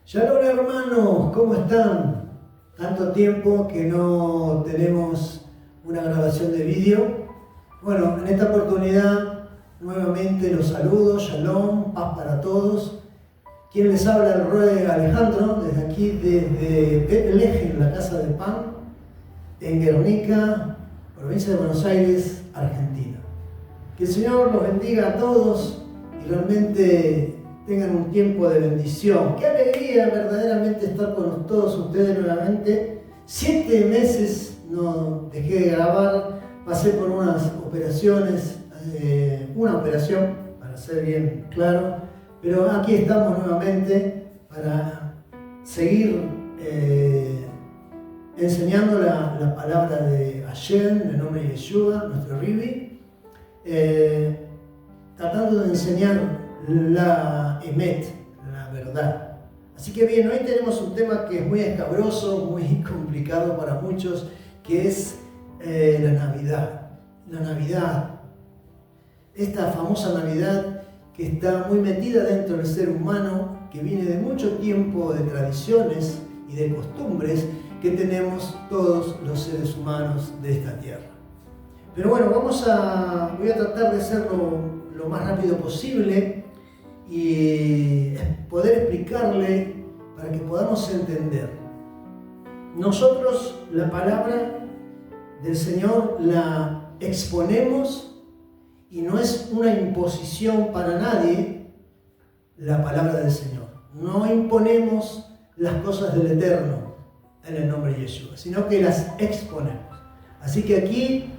Shalom hermanos, ¿cómo están? Tanto tiempo que no tenemos una grabación de vídeo. Bueno, en esta oportunidad nuevamente los saludo, Shalom, paz para todos. Quien les habla, el Roe Alejandro, desde aquí, desde Betlehem, la Casa de Pan, en Guernica, provincia de Buenos Aires, Argentina. Que el Señor los bendiga a todos y realmente tengan un tiempo de bendición. Qué alegría verdaderamente estar con todos ustedes nuevamente. 7 meses no dejé de grabar, pasé por unas operaciones, una operación, para ser bien claro, pero aquí estamos nuevamente para seguir enseñando la palabra de Hashem, en el nombre de Yeshua, nuestro Ribi, tratando de enseñar la Emet, la verdad. Así que bien, hoy tenemos un tema que es muy escabroso, muy complicado para muchos, que es la Navidad. La Navidad, esta famosa Navidad que está muy metida dentro del ser humano, que viene de mucho tiempo de tradiciones y de costumbres que tenemos todos los seres humanos de esta tierra. Pero bueno, voy a tratar de hacerlo lo más rápido posible y poder explicarle para que podamos entender. Nosotros la palabra del Señor la exponemos y no es una imposición para nadie la palabra del Señor. No imponemos las cosas del Eterno en el nombre de Yeshua, sino que las exponemos. Así que aquí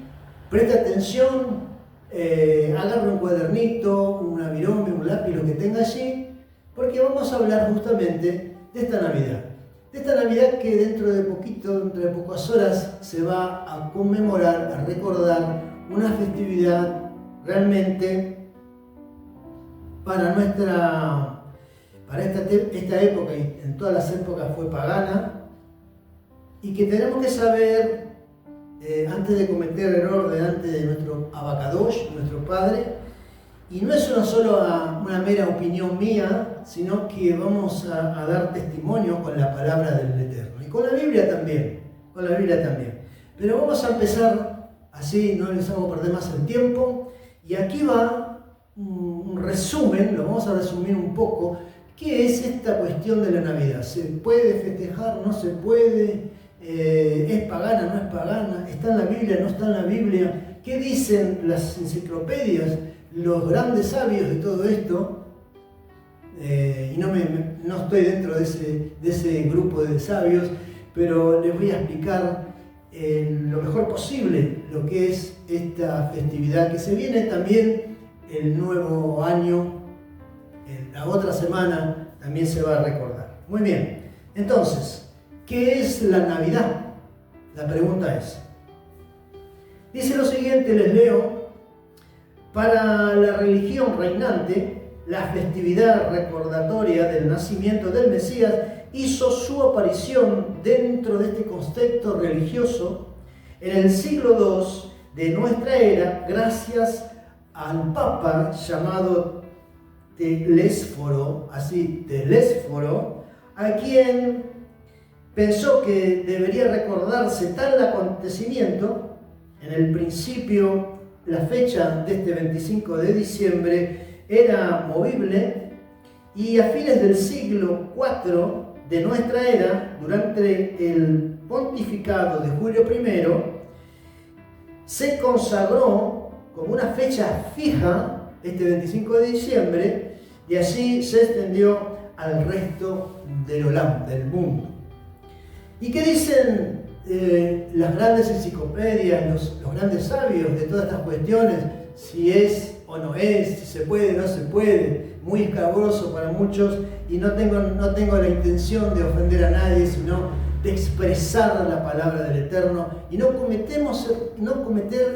presta atención. Agarra un cuadernito, una virome, un lápiz, lo que tenga allí, porque vamos a hablar justamente de esta Navidad. De esta Navidad que dentro de pocas horas se va a conmemorar, a recordar una festividad realmente para esta época, y en todas las épocas fue pagana, y que tenemos que saber antes de cometer error delante de nuestro Abacadosh, nuestro Padre. Y no es una mera opinión mía, sino que vamos a dar testimonio con la palabra del Eterno. Y con la Biblia también, Pero vamos a empezar así, no les hago perder más el tiempo. Y aquí va un resumen, lo vamos a resumir un poco. ¿Qué es esta cuestión de la Navidad? ¿Se puede festejar? ¿No se puede? ¿Es pagana? ¿No es pagana? ¿Está en la Biblia? ¿No está en la Biblia? ¿Qué dicen las enciclopedias, los grandes sabios de todo esto? Y no estoy dentro de ese grupo de sabios, pero les voy a explicar lo mejor posible lo que es esta festividad, que se viene también el nuevo año, la otra semana también se va a recordar. Muy bien, entonces, ¿qué es la Navidad? La pregunta es. Dice lo siguiente, les leo. Para la religión reinante, la festividad recordatoria del nacimiento del Mesías hizo su aparición dentro de este concepto religioso en el siglo II de nuestra era, gracias al Papa llamado Telésforo, a quien pensó que debería recordarse tal acontecimiento. En el principio, la fecha de este 25 de diciembre era movible, y a fines del siglo IV de nuestra era, durante el pontificado de Julio I, se consagró como una fecha fija este 25 de diciembre, y así se extendió al resto del Olam, del mundo. ¿Y qué dicen las grandes enciclopedias, los grandes sabios de todas estas cuestiones? Si es o no es, si se puede, no se puede, muy escabroso para muchos, y no tengo la intención de ofender a nadie, sino de expresar la palabra del Eterno y no cometer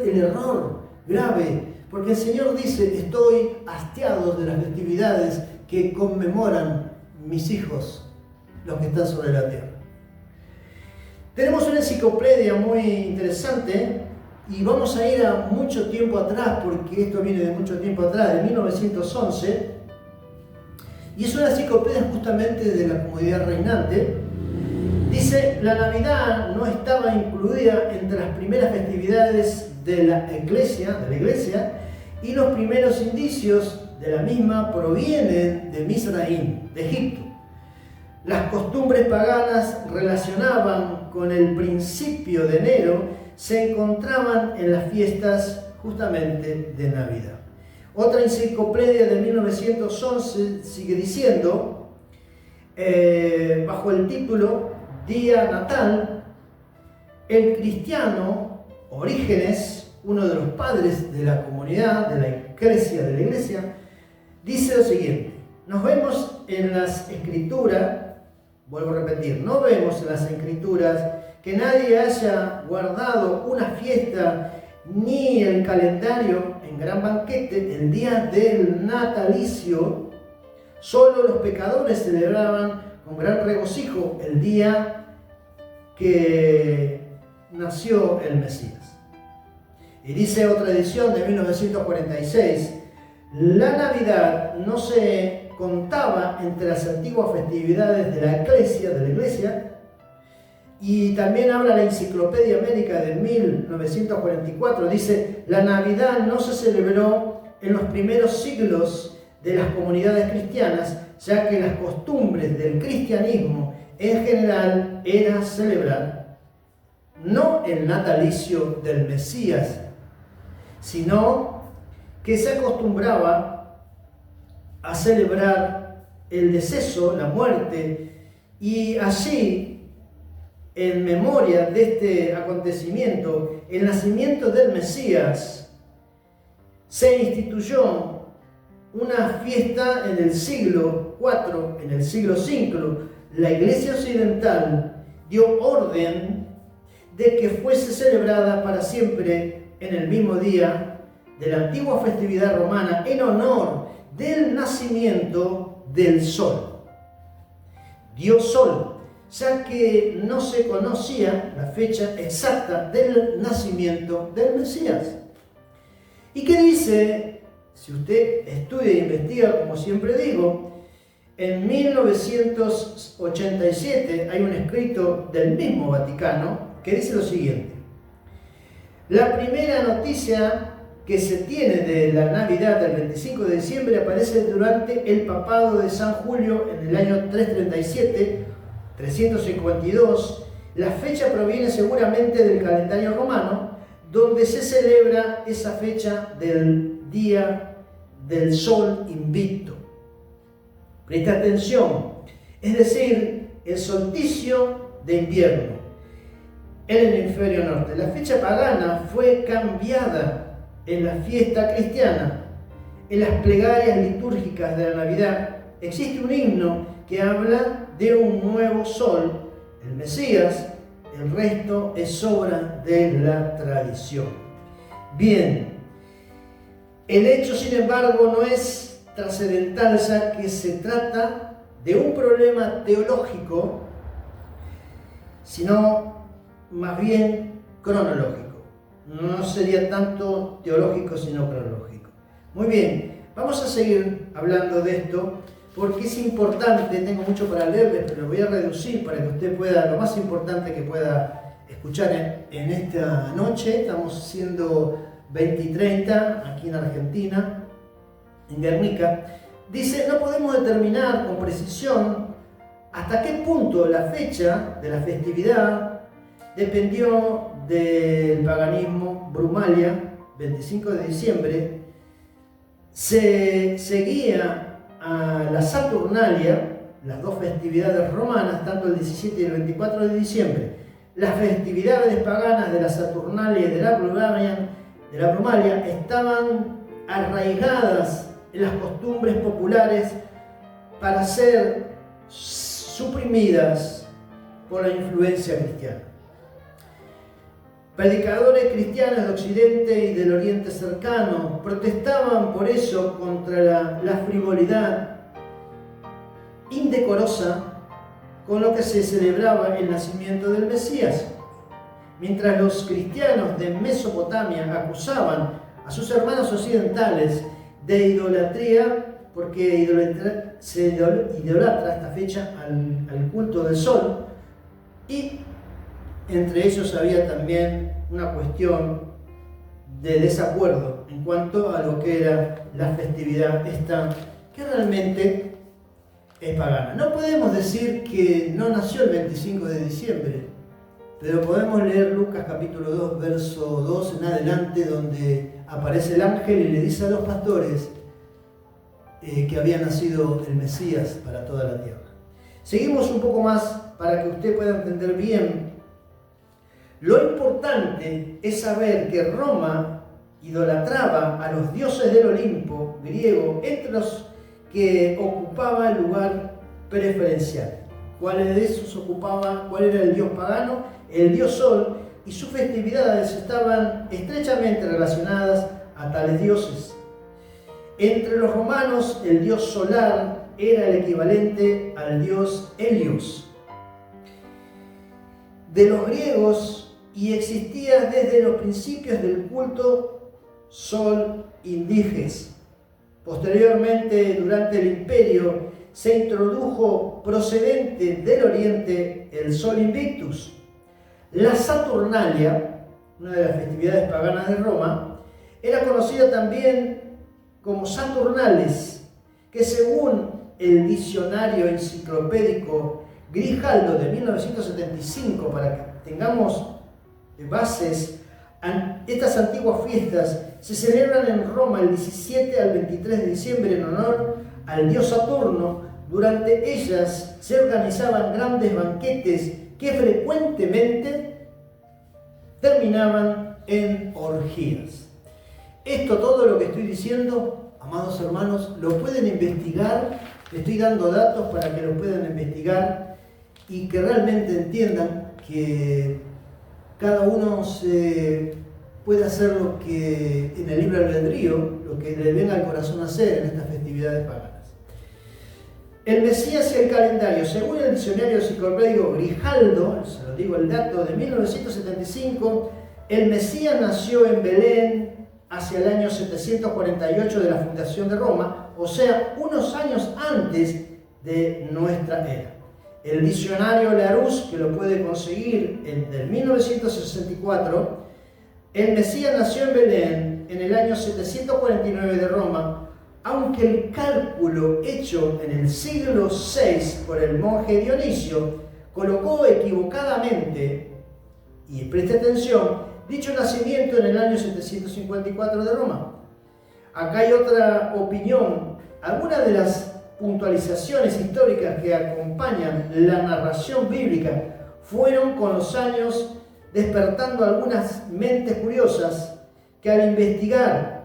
el error grave, porque el Señor dice: estoy hastiado de las festividades que conmemoran mis hijos, los que están sobre la tierra. Tenemos una enciclopedia muy interesante y vamos a ir a mucho tiempo atrás, porque esto viene de mucho tiempo atrás, de 1911, y es una enciclopedia justamente de la comunidad reinante. Dice: la Navidad no estaba incluida entre las primeras festividades de la iglesia, y los primeros indicios de la misma provienen de Misraim, de Egipto. Las costumbres paganas relacionaban con el principio de enero, se encontraban en las fiestas justamente de Navidad. Otra enciclopedia de 1911 sigue diciendo, bajo el título Día Natal, el cristiano Orígenes, uno de los padres de la comunidad, de la iglesia, dice lo siguiente: nos vemos en las escrituras, vuelvo a repetir, no vemos en las escrituras que nadie haya guardado una fiesta ni el calendario en gran banquete el día del natalicio. Solo los pecadores celebraban con gran regocijo el día que nació el Mesías. Y dice otra edición de 1946, la Navidad no se contaba entre las antiguas festividades de la iglesia, y también habla la Enciclopedia América de 1944, dice: la Navidad no se celebró en los primeros siglos de las comunidades cristianas, ya que las costumbres del cristianismo en general era celebrar no el natalicio del Mesías, sino que se acostumbraba a celebrar el deceso, la muerte, y allí, en memoria de este acontecimiento, el nacimiento del Mesías, se instituyó una fiesta en el siglo IV, en el siglo V. La Iglesia Occidental dio orden de que fuese celebrada para siempre en el mismo día de la antigua festividad romana, en honor del nacimiento del sol. Dios Sol, ya que no se conocía la fecha exacta del nacimiento del Mesías. ¿Y qué dice? Si usted estudia e investiga, como siempre digo, en 1987 hay un escrito del mismo Vaticano que dice lo siguiente: la primera noticia que se tiene de la Navidad del 25 de diciembre aparece durante el papado de San Julio en el año 352. La fecha proviene seguramente del calendario romano, donde se celebra esa fecha del día del sol invicto. Presta atención, es decir, el solsticio de invierno en el hemisferio norte. La fecha pagana fue cambiada en la fiesta cristiana. En las plegarias litúrgicas de la Navidad existe un himno que habla de un nuevo sol, el Mesías. El resto es obra de la tradición. Bien, el hecho, sin embargo, no es trascendental, ya que se trata de un problema teológico, sino más bien cronológico. No sería tanto teológico, sino cronológico. Muy bien, vamos a seguir hablando de esto, porque es importante. Tengo mucho para leerles, pero lo voy a reducir para que usted pueda, lo más importante que pueda escuchar en esta noche. Estamos siendo 20 y 30 aquí en Argentina, en Guernica. Dice: no podemos determinar con precisión hasta qué punto la fecha de la festividad dependió del paganismo. Brumalia, 25 de diciembre, se seguía a la Saturnalia, las dos festividades romanas, tanto el 17 y el 24 de diciembre. Las festividades paganas de la Saturnalia y de la Brumalia estaban arraigadas en las costumbres populares para ser suprimidas por la influencia cristiana. Predicadores cristianos de Occidente y del Oriente cercano protestaban por eso contra la frivolidad indecorosa con lo que se celebraba el nacimiento del Mesías. Mientras los cristianos de Mesopotamia acusaban a sus hermanos occidentales de idolatría, porque se idolatra esta fecha al culto del sol, y entre ellos había también una cuestión de desacuerdo en cuanto a lo que era la festividad esta, que realmente es pagana. No podemos decir que no nació el 25 de diciembre, pero podemos leer Lucas capítulo 2, verso 2 en adelante, donde aparece el ángel y le dice a los pastores que había nacido el Mesías para toda la tierra. Seguimos un poco más para que usted pueda entender bien. Lo importante es saber que Roma idolatraba a los dioses del Olimpo griego, entre los que ocupaba el lugar preferencial. ¿Cuál de esos ocupaba? ¿Cuál era el dios pagano? El dios Sol, y sus festividades estaban estrechamente relacionadas a tales dioses. Entre los romanos, el dios solar era el equivalente al dios Helios. De los griegos, y existía desde los principios del culto Sol Indiges. Posteriormente, durante el imperio, se introdujo procedente del oriente el Sol Invictus. La Saturnalia, una de las festividades paganas de Roma, era conocida también como Saturnales, que según el diccionario enciclopédico Grijaldo de 1975, para que tengamos bases, estas antiguas fiestas se celebran en Roma el 17 al 23 de diciembre en honor al dios Saturno. Durante ellas se organizaban grandes banquetes que frecuentemente terminaban en orgías. Esto, todo lo que estoy diciendo, amados hermanos, lo pueden investigar. Les estoy dando datos para que lo puedan investigar y que realmente entiendan que cada uno puede hacer lo que en el libre albedrío, lo que le venga al corazón hacer en estas festividades paganas. El Mesías y el calendario. Según el diccionario enciclopédico Grijaldo, se lo digo el dato, de 1975, el Mesías nació en Belén hacia el año 748 de la fundación de Roma, o sea, unos años antes de nuestra era. El diccionario Larousse, que lo puede conseguir en 1964, el Mesías nació en Belén en el año 749 de Roma, aunque el cálculo hecho en el siglo VI por el monje Dionisio colocó equivocadamente, y preste atención, dicho nacimiento en el año 754 de Roma. Acá hay otra opinión. Algunas de las puntualizaciones históricas que acompañan la narración bíblica fueron con los años despertando algunas mentes curiosas que al investigar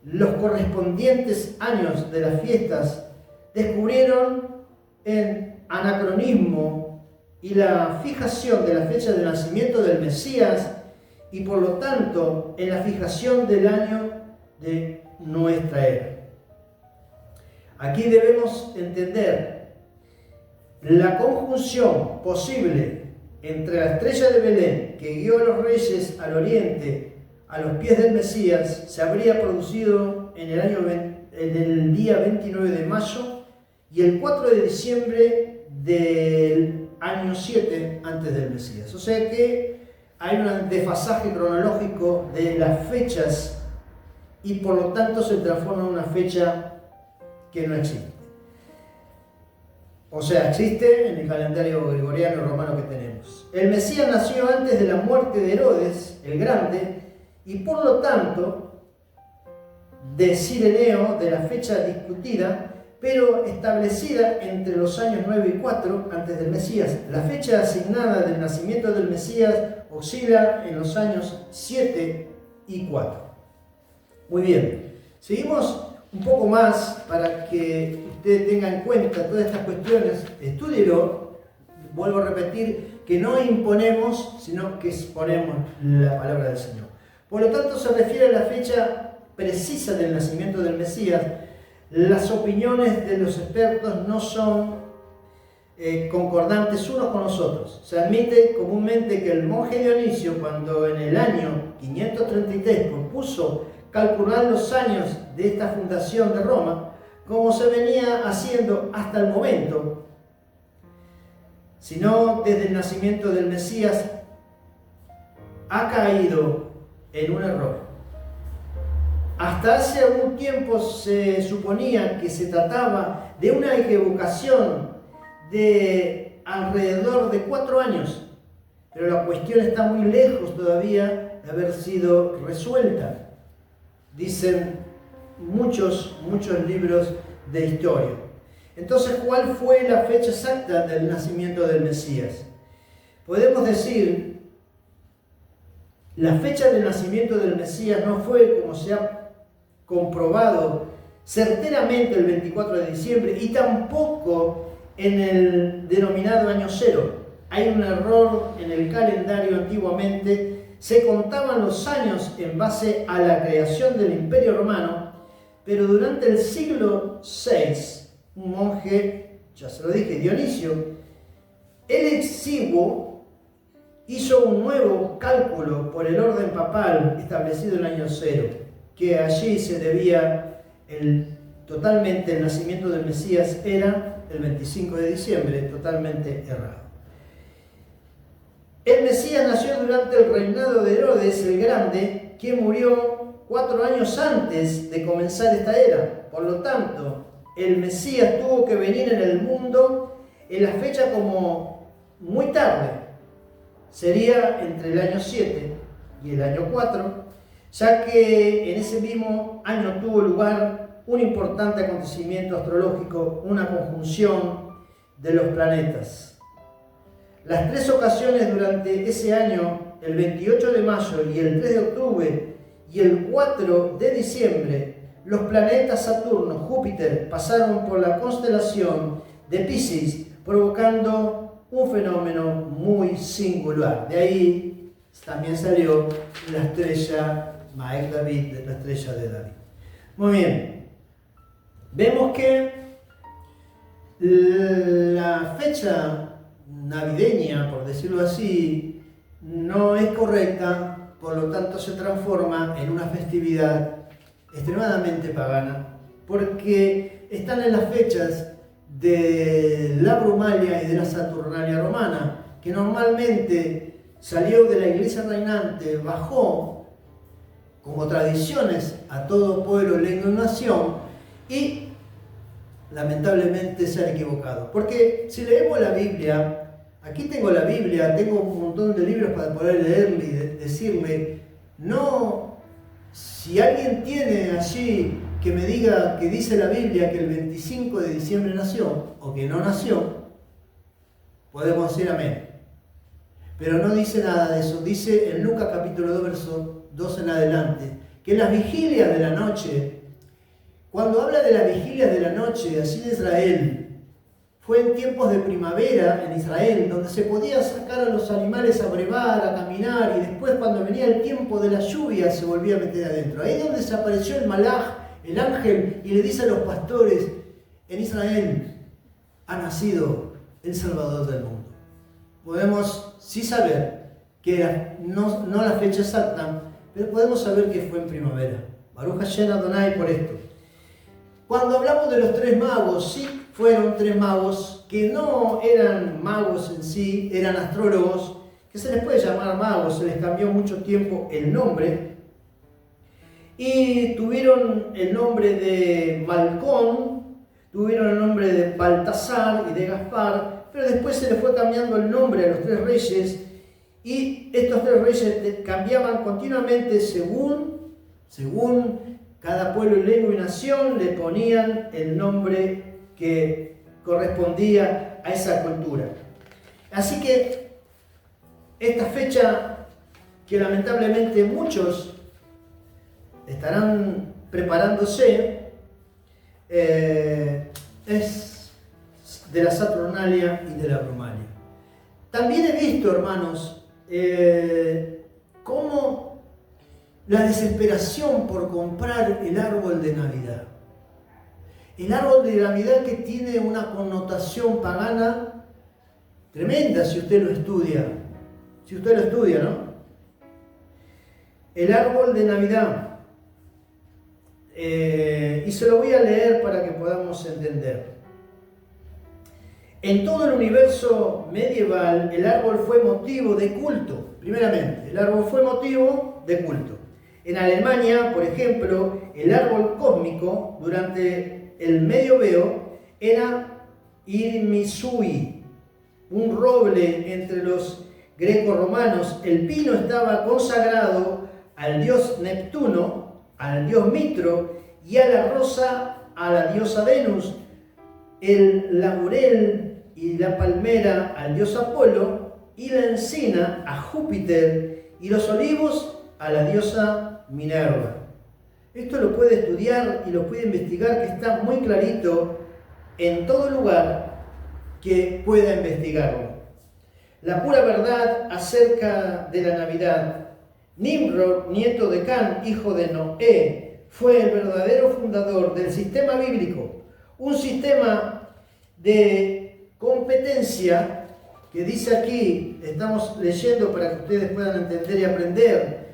los correspondientes años de las fiestas descubrieron el anacronismo y la fijación de la fecha de nacimiento del Mesías y por lo tanto en la fijación del año de nuestra era. Aquí debemos entender la conjunción posible entre la estrella de Belén que guió a los reyes al oriente a los pies del Mesías se habría producido en el día 29 de mayo y el 4 de diciembre del año 7 antes del Mesías. O sea que hay un desfasaje cronológico de las fechas y por lo tanto se transforma en una fecha que no existe. O sea, existe en el calendario gregoriano romano que tenemos. El Mesías nació antes de la muerte de Herodes el Grande y por lo tanto de Cireneo, de la fecha discutida, pero establecida entre los años 9 y 4 antes del Mesías. La fecha asignada del nacimiento del Mesías oscila en los años 7 y 4. Muy bien, seguimos un poco más para que usted tenga en cuenta todas estas cuestiones. Estúdielo, vuelvo a repetir, que no imponemos, sino que exponemos la palabra del Señor. Por lo tanto, se refiere a la fecha precisa del nacimiento del Mesías. Las opiniones de los expertos no son concordantes unos con los otros. Se admite comúnmente que el monje Dionisio, cuando en el año 533 propuso calcular los años de esta fundación de Roma, como se venía haciendo hasta el momento, sino desde el nacimiento del Mesías, ha caído en un error. Hasta hace algún tiempo se suponía que se trataba de una equivocación de alrededor de 4 años, pero la cuestión está muy lejos todavía de haber sido resuelta. Dicen muchos libros de historia. Entonces, ¿cuál fue la fecha exacta del nacimiento del Mesías? Podemos decir, la fecha del nacimiento del Mesías no fue, como se ha comprobado, certeramente el 24 de diciembre y tampoco en el denominado año cero. Hay un error en el calendario. Antiguamente se contaban los años en base a la creación del Imperio Romano, pero durante el siglo VI, un monje, ya se lo dije, Dionisio, el exiguo, hizo un nuevo cálculo por el orden papal establecido en el año cero, que allí se debía totalmente el nacimiento del Mesías era el 25 de diciembre, totalmente errado. El Mesías nació durante el reinado de Herodes el Grande, quien murió 4 años antes de comenzar esta era. Por lo tanto, el Mesías tuvo que venir en el mundo en la fecha como muy tarde. Sería entre el año 7 y el año 4, ya que en ese mismo año tuvo lugar un importante acontecimiento astrológico, una conjunción de los planetas. Las 3 ocasiones durante ese año, el 28 de mayo y el 3 de octubre y el 4 de diciembre, los planetas Saturno, Júpiter, pasaron por la constelación de Piscis, provocando un fenómeno muy singular. De ahí también salió la estrella Maek David, la estrella de David. Muy bien. Vemos que la fecha navideña, por decirlo así, no es correcta, por lo tanto se transforma en una festividad extremadamente pagana, porque están en las fechas de la Brumalia y de la Saturnalia romana, que normalmente salió de la iglesia reinante, bajó como tradiciones a todo pueblo, lengua y nación, y lamentablemente se han equivocado. Porque si leemos la Biblia, aquí tengo la Biblia, tengo un montón de libros para poder leerle y decirme, no, si alguien tiene allí que me diga que dice la Biblia que el 25 de diciembre nació o que no nació, podemos decir amén. Pero no dice nada de eso. Dice en Lucas capítulo 2, verso 2 en adelante, que las vigilias de la noche, cuando habla de las vigilias de la noche, así en Israel, fue en tiempos de primavera en Israel, donde se podía sacar a los animales a brevar, a caminar, y después cuando venía el tiempo de la lluvia se volvía a meter adentro. Ahí es donde se apareció el malaj, el ángel, y le dice a los pastores, en Israel ha nacido el Salvador del mundo. Podemos sí saber que era no la fecha exacta, pero podemos saber que fue en primavera. Baruch Hashem Adonai por esto. Cuando hablamos de los 3 magos, sí fueron 3 magos que no eran magos en sí, eran astrólogos, que se les puede llamar magos, se les cambió mucho tiempo el nombre, y tuvieron el nombre de Malcón, tuvieron el nombre de Baltasar y de Gaspar, pero después se les fue cambiando el nombre a los 3 reyes, y estos 3 reyes cambiaban continuamente según cada pueblo, lengua y nación, le ponían el nombre que correspondía a esa cultura. Así que esta fecha, que lamentablemente muchos estarán preparándose, es de la Saturnalia y de la Brumalia. También he visto, hermanos, cómo la desesperación por comprar el árbol de Navidad. El árbol de Navidad que tiene una connotación pagana tremenda si usted lo estudia. Si usted lo estudia, ¿no? El árbol de Navidad. Y se lo voy a leer para que podamos entender. En todo el universo medieval, el árbol fue motivo de culto. Primeramente, el árbol fue motivo de culto. En Alemania, por ejemplo, el árbol cósmico durante el Medioevo era Irmisui, un roble entre los greco-romanos. El pino estaba consagrado al dios Neptuno, al dios Mitro, y a la rosa a la diosa Venus, el laurel y la palmera al dios Apolo, y la encina a Júpiter, y los olivos a la diosa Minerva. Esto lo puede estudiar y lo puede investigar, que está muy clarito en todo lugar que pueda investigarlo. La pura verdad acerca de la Navidad. Nimrod, nieto de Can, hijo de Noé, fue el verdadero fundador del sistema bíblico, un sistema de competencia que dice aquí, estamos leyendo para que ustedes puedan entender y aprender,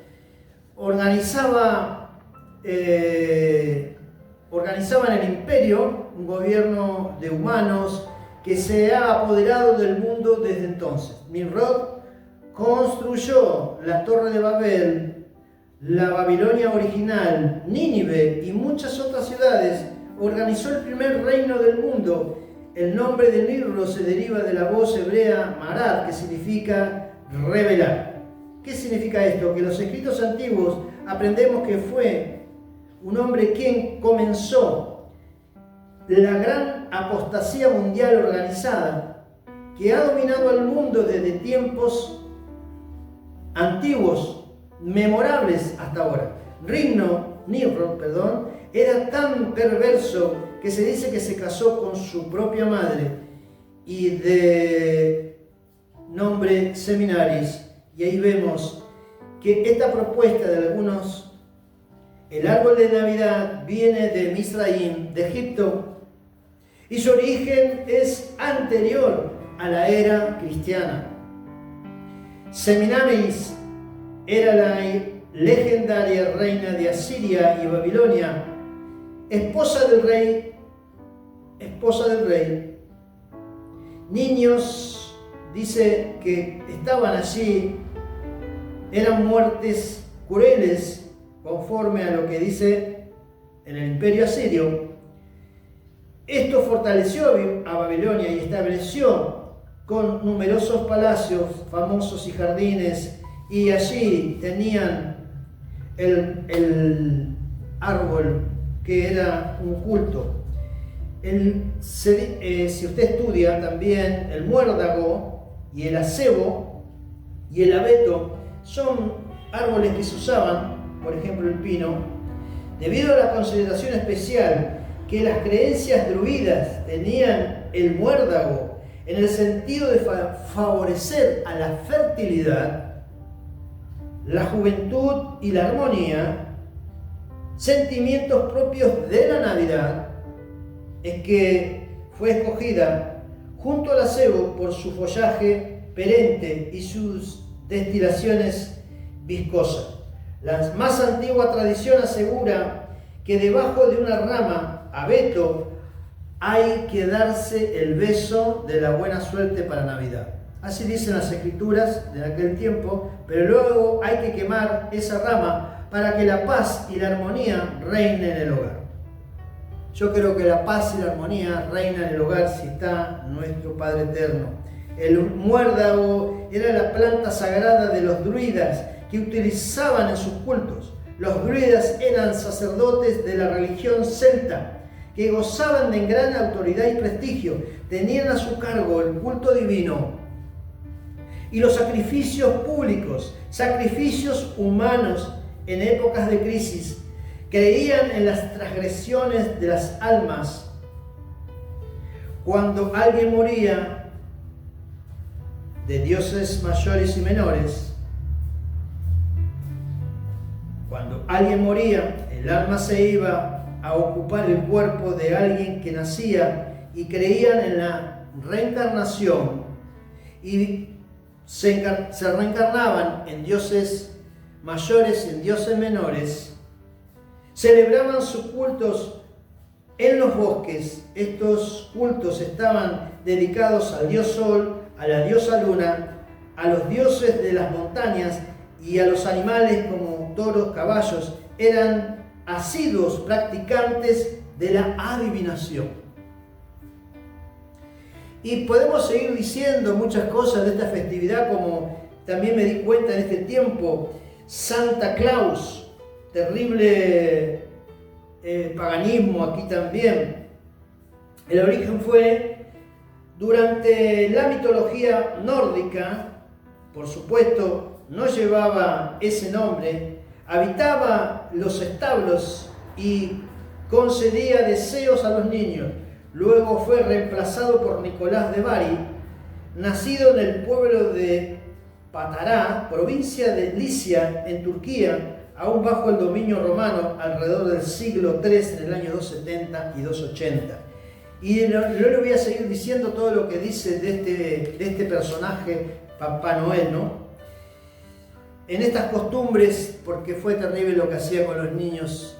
organizaban el imperio, un gobierno de humanos que se ha apoderado del mundo desde entonces. Nimrod construyó la Torre de Babel, la Babilonia original, Nínive y muchas otras ciudades. Organizó el primer reino del mundo. El nombre de Nimrod se deriva de la voz hebrea Marad, que significa revelar. ¿Qué significa esto? Que en los escritos antiguos aprendemos que fue un hombre quien comenzó la gran apostasía mundial organizada que ha dominado al mundo desde tiempos antiguos, memorables hasta ahora. Nimrod, era tan perverso que se dice que se casó con su propia madre y de nombre Seminaris. Y ahí vemos que esta propuesta de algunos, el árbol de Navidad viene de Misraim, de Egipto, y su origen es anterior a la era cristiana. Semiramis era la legendaria reina de Asiria y Babilonia, esposa del rey. Niños, dice que estaban allí, eran muertes crueles, conforme a lo que dice en el imperio asirio. Esto fortaleció a Babilonia y estableció con numerosos palacios famosos y jardines, y allí tenían el árbol que era un culto. Si usted estudia también el muérdago y el acebo y el abeto, son árboles que se usaban, por ejemplo el pino, debido a la consideración especial que las creencias druidas tenían el muérdago en el sentido de favorecer a la fertilidad, la juventud y la armonía, sentimientos propios de la Navidad, es que fue escogida junto al acebo por su follaje perenne y sus destilaciones viscosas. La más antigua tradición asegura que debajo de una rama, abeto, hay que darse el beso de la buena suerte para Navidad. Así dicen las escrituras de aquel tiempo, pero luego hay que quemar esa rama para que la paz y la armonía reinen en el hogar. Yo creo que la paz y la armonía reinan en el hogar si está nuestro Padre Eterno. El muérdago era la planta sagrada de los druidas que utilizaban en sus cultos. Los druidas eran sacerdotes de la religión celta que gozaban de gran autoridad y prestigio. Tenían a su cargo el culto divino y los sacrificios públicos, sacrificios humanos en épocas de crisis. Creían en las transgresiones de las almas. Cuando alguien moría, de dioses mayores y menores, cuando alguien moría, el alma se iba a ocupar el cuerpo de alguien que nacía, y creían en la reencarnación y se reencarnaban en dioses mayores y en dioses menores. Celebraban sus cultos en los bosques. Estos cultos estaban dedicados al dios Sol, a la diosa Luna, a los dioses de las montañas y a los animales como toros, caballos. Eran asiduos practicantes de la adivinación. Y podemos seguir diciendo muchas cosas de esta festividad, como también me di cuenta en este tiempo, Santa Claus, terrible paganismo aquí también. El origen fue durante la mitología nórdica, por supuesto, no llevaba ese nombre, habitaba los establos y concedía deseos a los niños. Luego fue reemplazado por Nicolás de Bari, nacido en el pueblo de Patara, provincia de Licia, en Turquía, aún bajo el dominio romano, alrededor del siglo III, en el año 270 y 280. Y yo le voy a seguir diciendo todo lo que dice de este personaje, Papá Noel, ¿no? En estas costumbres, porque fue terrible lo que hacía con los niños.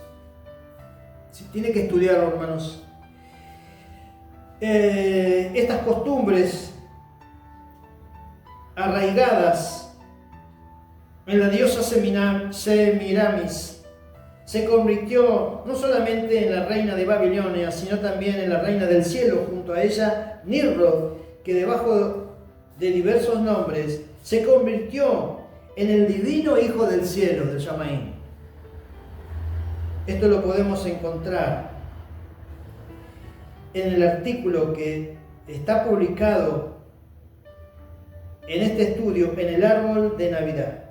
Tiene que estudiarlo, hermanos. Estas costumbres arraigadas en la diosa Semiramis se convirtió no solamente en la reina de Babilonia, sino también en la reina del cielo. Junto a ella, Nimrod, que debajo de diversos nombres se convirtió en el divino hijo del cielo, del Shamaín. Esto lo podemos encontrar en el artículo que está publicado en este estudio, en el árbol de Navidad.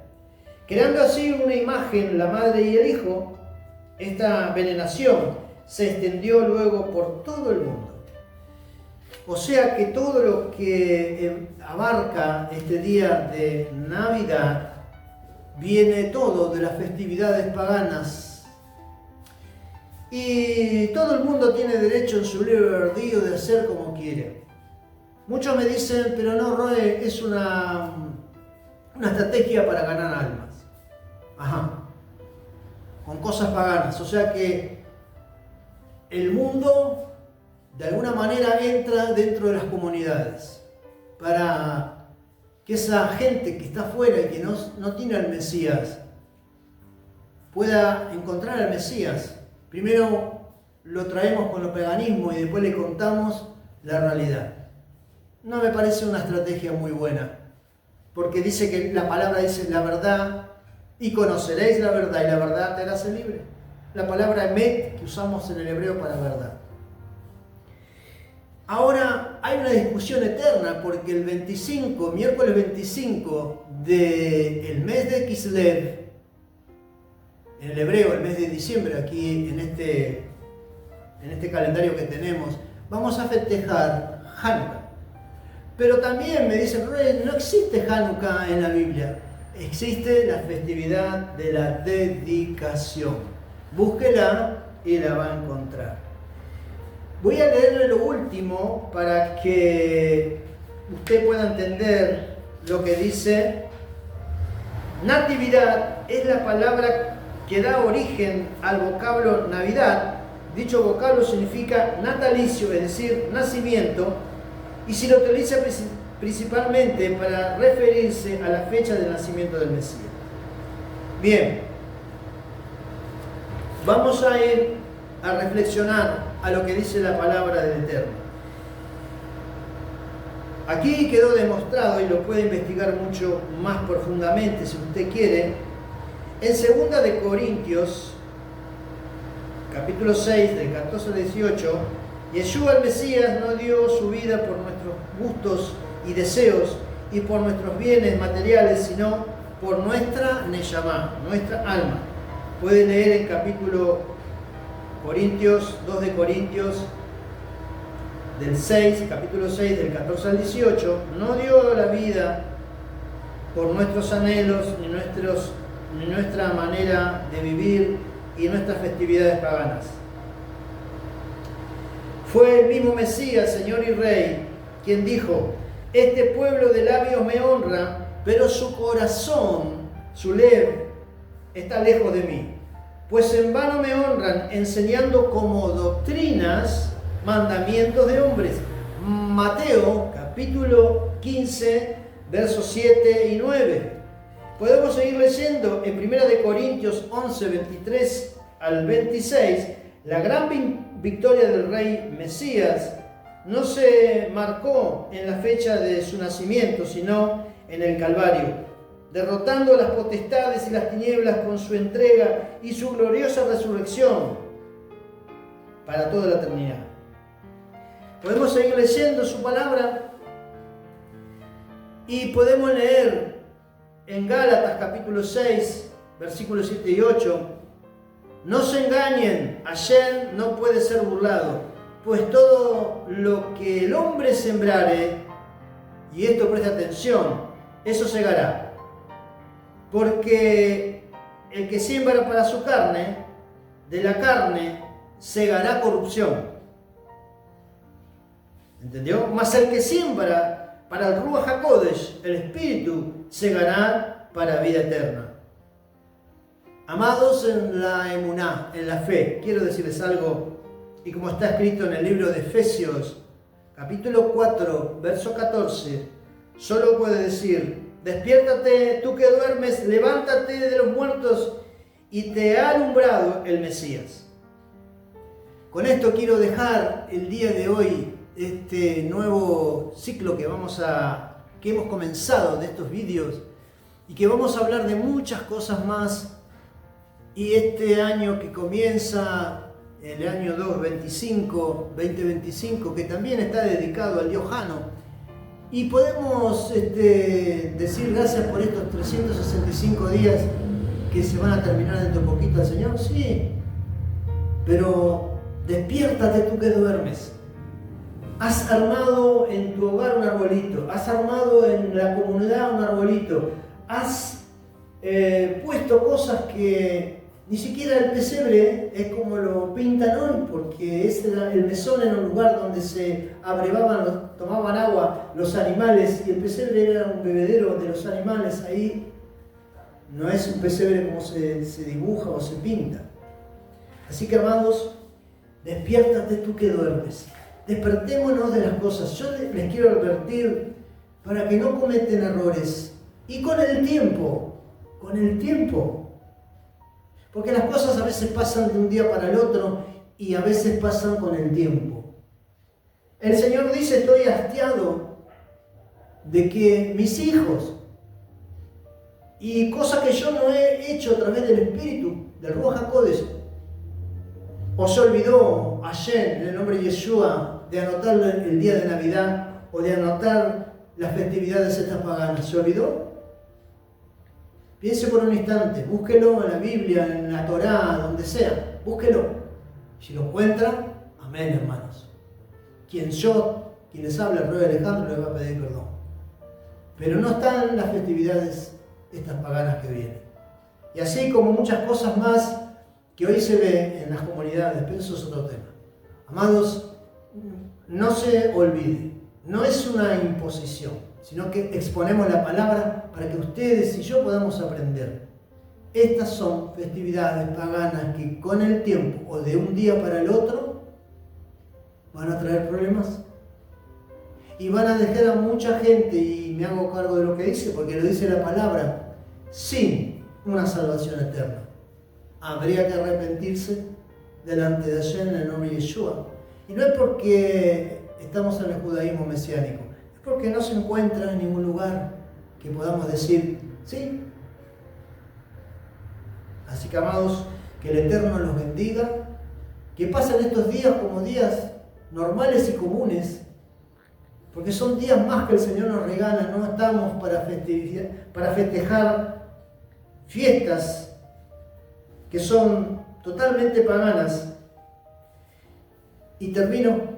Creando así una imagen, la madre y el hijo, esta veneración se extendió luego por todo el mundo. O sea que todo lo que abarca este día de Navidad viene todo de las festividades paganas. Y todo el mundo tiene derecho en su libre albedrío de hacer como quiere. Muchos me dicen, pero no, Roe, es una estrategia para ganar almas. Ajá. Con cosas paganas. O sea que el mundo de alguna manera entra dentro de las comunidades para que esa gente que está afuera y que no tiene al Mesías pueda encontrar al Mesías. Primero lo traemos con el paganismo y después le contamos la realidad. No me parece una estrategia muy buena, porque dice que la palabra dice la verdad y conoceréis la verdad y la verdad te hará ser libre. La palabra emet que usamos en el hebreo para verdad. Ahora hay una discusión eterna porque el miércoles 25 del mes de Kislev, en el hebreo, el mes de diciembre, aquí en este calendario que tenemos, vamos a festejar Hanukkah. Pero también me dicen, no existe Hanukkah en la Biblia. Existe la festividad de la dedicación. Búsquela y la va a encontrar. Voy a leerle lo último para que usted pueda entender lo que dice. Natividad es la palabra que da origen al vocablo Navidad. Dicho vocablo significa natalicio, es decir, nacimiento, y se lo utiliza principalmente para referirse a la fecha del nacimiento del Mesías. Bien, vamos a ir a reflexionar a lo que dice la palabra del Eterno. Aquí quedó demostrado, y lo puede investigar mucho más profundamente si usted quiere, en 2 de Corintios, capítulo 6, del 14 al 18, Yeshua el Mesías no dio su vida por nuestros gustos y deseos y por nuestros bienes materiales, sino por nuestra neshama, nuestra alma. Puede leer en capítulo 2 de Corintios, del 6, capítulo 6, del 14 al 18, no dio la vida por nuestros anhelos, ni nuestra manera de vivir y nuestras festividades paganas. Fue el mismo Mesías, Señor y Rey, quien dijo: este pueblo de labios me honra, pero su corazón, su lev, está lejos de mí. Pues en vano me honran, enseñando como doctrinas mandamientos de hombres. Mateo, capítulo 15, versos 7 y 9. Podemos seguir leyendo en 1 Corintios 11, 23 al 26. La gran victoria del rey Mesías no se marcó en la fecha de su nacimiento, sino en el Calvario, derrotando las potestades y las tinieblas con su entrega y su gloriosa resurrección para toda la eternidad. Podemos seguir leyendo su palabra y podemos leer en Gálatas capítulo 6, versículos 7 y 8. No se engañen, Hashem no puede ser burlado, pues todo lo que el hombre sembrare, y esto presta atención, eso segará. Porque el que siembra para su carne, de la carne segará corrupción. ¿Entendió? Mas el que siembra para el Ruach HaKodesh, el Espíritu, segará para vida eterna. Amados en la emuná, en la fe, quiero decirles algo, y como está escrito en el libro de Efesios, capítulo 4, verso 14, solo puede decir: despiértate tú que duermes, levántate de los muertos, y te ha alumbrado el Mesías. Con esto quiero dejar el día de hoy este nuevo ciclo que hemos comenzado de estos vídeos, y que vamos a hablar de muchas cosas más. Y este año que comienza, el año 2025, que también está dedicado al Dios Jano, y podemos decir gracias por estos 365 días que se van a terminar dentro de poquito al Señor, sí, pero despiértate tú que duermes. Has armado en tu hogar un arbolito, has armado en la comunidad un arbolito, has puesto cosas que ni siquiera el pesebre es como lo pintan hoy, porque es el mesón en un lugar donde se abrevaban, tomaban agua los animales, y el pesebre era un bebedero de los animales. Ahí no es un pesebre como se dibuja o se pinta. Así que, amados, despiértate tú que duermes. Despertémonos de las cosas. Yo les quiero advertir para que no cometen errores. Y con el tiempo, porque las cosas a veces pasan de un día para el otro y a veces pasan con el tiempo. El Señor dice: estoy hastiado de que mis hijos, y cosa que yo no he hecho a través del Espíritu, del Ruach HaKodesh, o se olvidó ayer en el nombre de Yeshua de anotar el día de Navidad o de anotar las festividades estas paganas. ¿Se olvidó? Piense por un instante, búsquelo en la Biblia, en la Torá, donde sea, búsquelo. Si lo encuentra, amén, hermanos. Quienes habla, el rey Alejandro, le va a pedir perdón. Pero no están las festividades estas paganas que vienen. Y así como muchas cosas más que hoy se ve en las comunidades, pero eso es otro tema. Amados, no se olvide, no es una imposición, sino que exponemos la palabra para que ustedes y yo podamos aprender. Estas son festividades paganas que con el tiempo o de un día para el otro van a traer problemas y van a dejar a mucha gente, y me hago cargo de lo que dice porque lo dice la palabra, sin una salvación eterna. Habría que arrepentirse delante de Hashem en el nombre de Yeshua. Y no es porque estamos en el judaísmo mesiánico, es porque no se encuentra en ningún lugar que podamos decir, sí. Así que, amados, que el Eterno los bendiga, que pasen estos días como días normales y comunes, porque son días más que el Señor nos regala. No estamos para festejar fiestas que son totalmente paganas. Y termino.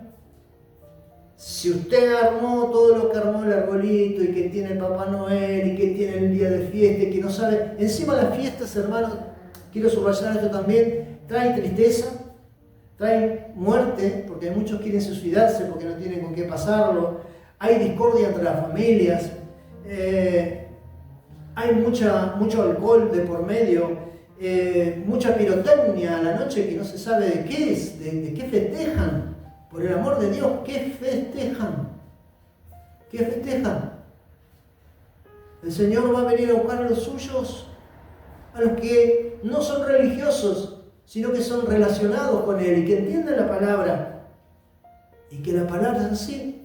Si usted armó todo lo que armó el arbolito y que tiene el Papá Noel y que tiene el día de fiesta y que no sabe, encima las fiestas, hermanos, quiero subrayar esto también, traen tristeza, traen muerte, porque muchos quieren suicidarse porque no tienen con qué pasarlo, hay discordia entre las familias, hay mucho alcohol de por medio, mucha pirotecnia a la noche que no se sabe de qué es, de qué festejan. Por el amor de Dios, ¿qué festejan? ¿Qué festejan? El Señor va a venir a buscar a los suyos, a los que no son religiosos, sino que son relacionados con Él y que entienden la palabra. Y que la palabra es así.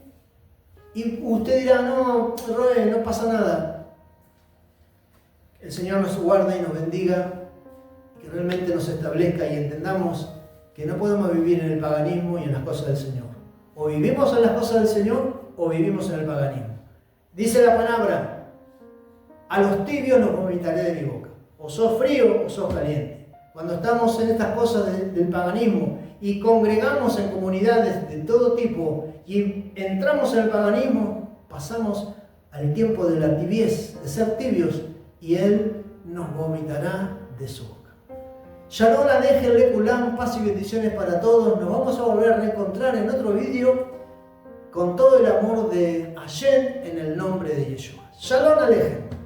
Y usted dirá, no, Roe, no pasa nada. El Señor nos guarde y nos bendiga, que realmente nos establezca y entendamos que no podemos vivir en el paganismo y en las cosas del Señor. O vivimos en las cosas del Señor o vivimos en el paganismo. Dice la palabra, a los tibios los vomitaré de mi boca. O sos frío o sos caliente. Cuando estamos en estas cosas del paganismo y congregamos en comunidades de todo tipo y entramos en el paganismo, pasamos al tiempo de la tibiez, de ser tibios, y Él nos vomitará de su boca. Shalom Alejem Lekulam, paz y bendiciones para todos. Nos vamos a volver a reencontrar en otro vídeo con todo el amor de Hashem en el nombre de Yeshua. Shalom Alejem.